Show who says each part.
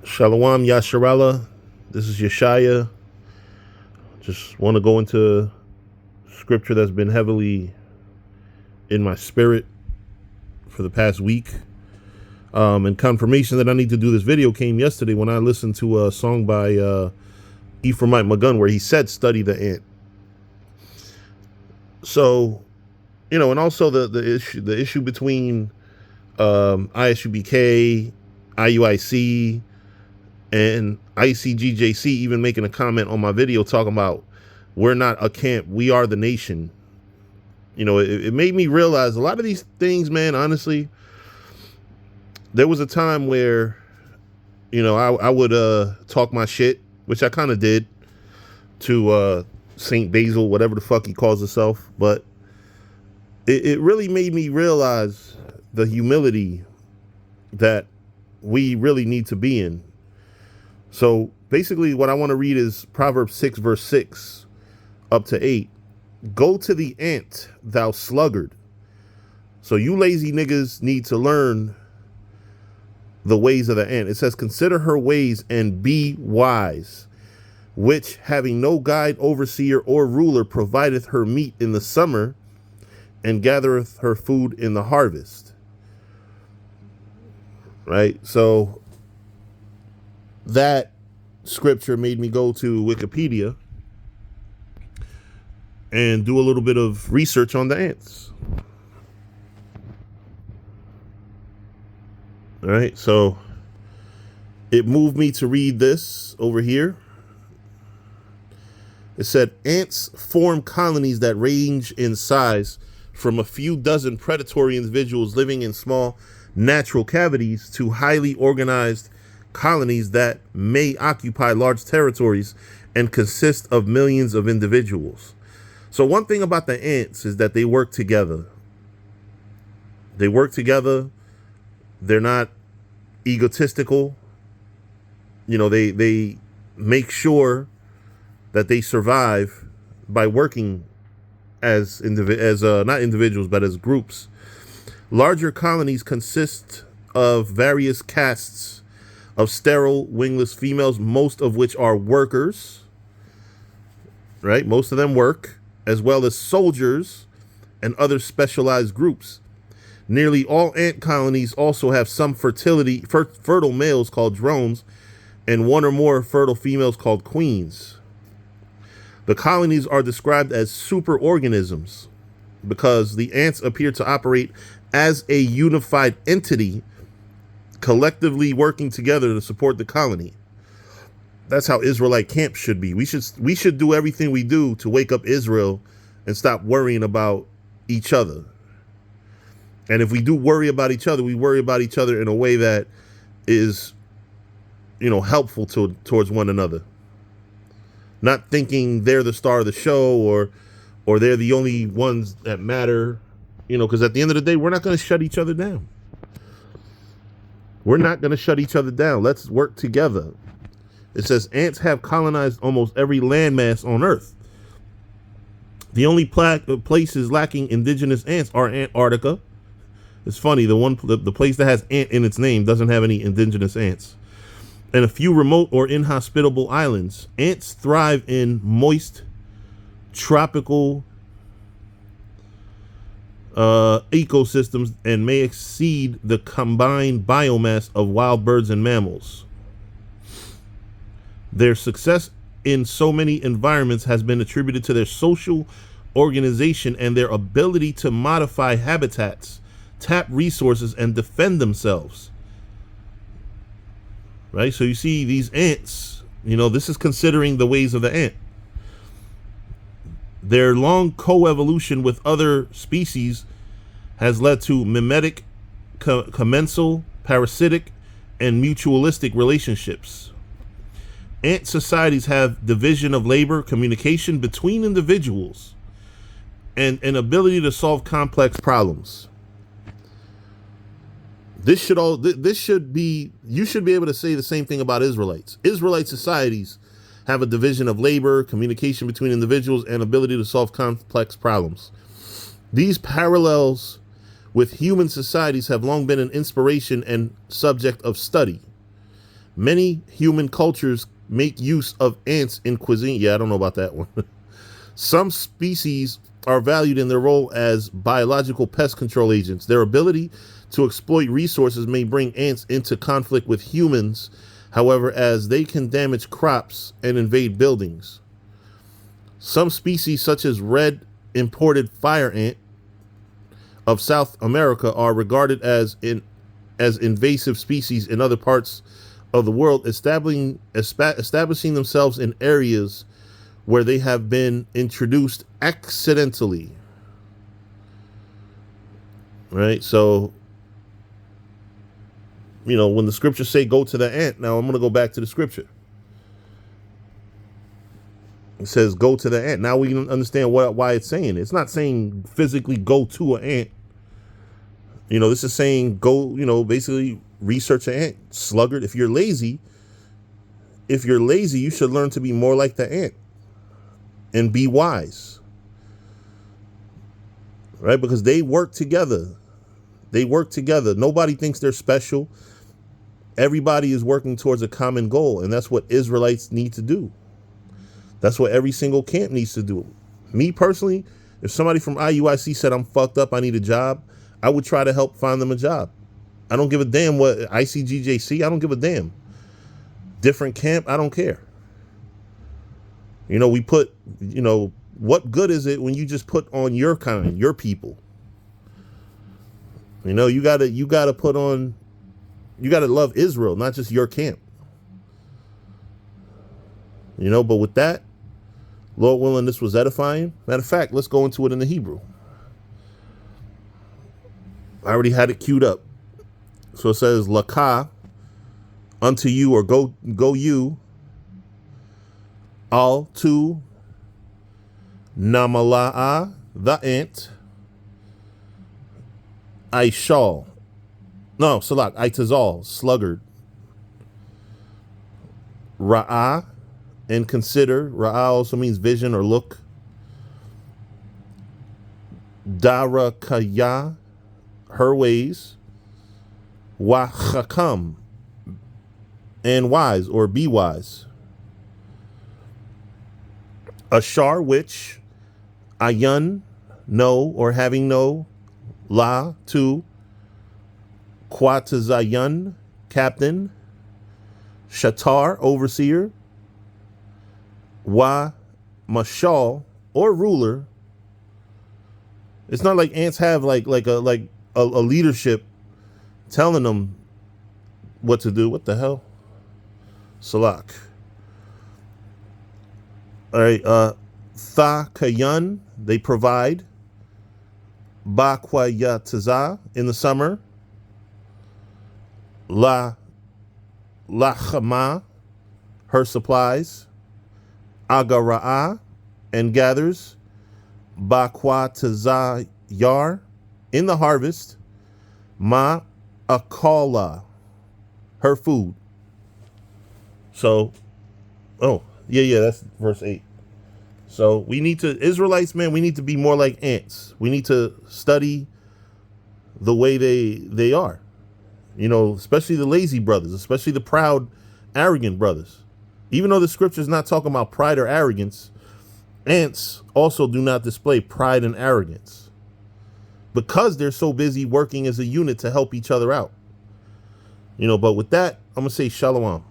Speaker 1: Shalom Yasharala. This is Yeshaya. Just want to go into scripture that's been heavily in my spirit for the past week. And confirmation that I need to do this video came yesterday when I listened to a song by Ephraimite Magun where he said, study the ant. So, and also the issue between ISUBK, IUIC, and ICGJC even making a comment on my video talking about we're not a camp, we are the nation. It made me realize a lot of these things, man. Honestly, there was a time where, I would talk my shit, which I kind of did to Saint Basil, whatever the fuck he calls himself. But it really made me realize the humility that we really need to be in. So basically what I want to read is Proverbs 6 verse 6 up to 8. Go to the ant, thou sluggard. So you lazy niggas need to learn the ways of the ant. It says, consider her ways and be wise, which having no guide, overseer, or ruler, provideth her meat in the summer and gathereth her food in the harvest. Right? So that scripture made me go to Wikipedia and do a little bit of research on the ants. All right, so it moved me to read this over here. It said, ants form colonies that range in size from a few dozen predatory individuals living in small natural cavities to highly organized colonies that may occupy large territories and consist of millions of individuals. So one thing about the ants is that they work together. They work together. They're not egotistical. They make sure that they survive by working as not individuals, but as groups. Larger colonies consist of various castes of sterile wingless females, most of which are workers, right? Most of them work, as well as soldiers and other specialized groups. Nearly all ant colonies also have some fertile males called drones and one or more fertile females called queens. The colonies are described as superorganisms because the ants appear to operate as a unified entity, collectively working together to support the colony. That's how Israelite camps should be. We should do everything we do to wake up Israel and stop worrying about each other. And if we do worry about each other, we worry about each other in a way that is, helpful towards one another. Not thinking they're the star of the show or they're the only ones that matter, because at the end of the day, we're not going to shut each other down. We're not going to shut each other down. Let's work together. It says ants have colonized almost every landmass on Earth. The only places lacking indigenous ants are Antarctica. It's funny, the place that has ant in its name doesn't have any indigenous ants. And a few remote or inhospitable islands. Ants thrive in moist, tropical ecosystems and may exceed the combined biomass of wild birds and mammals. Their success in so many environments has been attributed to their social organization and their ability to modify habitats, tap resources, and defend themselves. Right? So you see these ants, this is considering the ways of the ant. Their long coevolution with other species has led to mimetic, commensal, parasitic, and mutualistic relationships. Ant societies have division of labor, communication between individuals, and an ability to solve complex problems. You should be able to say the same thing about Israelites. Israelite societies have a division of labor, communication between individuals, and ability to solve complex problems. These parallels with human societies have long been an inspiration and subject of study. Many human cultures make use of ants in cuisine. Yeah, I don't know about that one. Some species are valued in their role as biological pest control agents. Their ability to exploit resources may bring ants into conflict with humans, however, as they can damage crops and invade buildings. Some species, such as red imported fire ant of South America, are regarded as invasive species in other parts of the world, establishing themselves in areas where they have been introduced accidentally. Right? So, when the scriptures say go to the ant, now I'm going to go back to the scripture. It says go to the ant. Now we can understand why it's saying it. It's not saying physically go to an ant. This is saying go, basically research an ant. Sluggard, if you're lazy, you should learn to be more like the ant and be wise. Right? Because they work together. Nobody thinks they're special. Everybody is working towards a common goal, and that's what Israelites need to do. That's what every single camp needs to do. Me personally, if somebody from IUIC said I'm fucked up, I need a job, I would try to help find them a job. I don't give a damn what ICGJC, I don't give a damn. Different camp, I don't care. We put, what good is it when you just put on your kind, your people? You gotta put on, you gotta love Israel, not just your camp. But with that, Lord willing, this was edifying. Matter of fact, let's go into it in the Hebrew. I already had it queued up. So it says, Lakah, unto you, or go you, al to Namala'a, the ant, Aishal. No, Salak, Aitazal, sluggard. Ra'ah, and consider. Ra'ah also means vision or look. Darakaya, her ways. Wachakam, and wise, or be wise. Ashar, which. Ayun, know, or having know. La, to. Quatazayun, captain. Shatar, overseer. Wa, mashal, or ruler. It's not like ants have like a leadership telling them what to do. What the hell? Salak. All right. Tha kayun, they provide. Ba kwayataza, in the summer. La chama, her supplies. Agara'ah, and gathers. Bakwa tazayar, in the harvest. Ma akala, her food. So, that's verse 8. So we need to, Israelites, man, we need to be more like ants. We need to study the way they are. Especially the lazy brothers, especially the proud, arrogant brothers. Even though the scripture is not talking about pride or arrogance, ants also do not display pride and arrogance because they're so busy working as a unit to help each other out. But with that, I'm going to say shalom.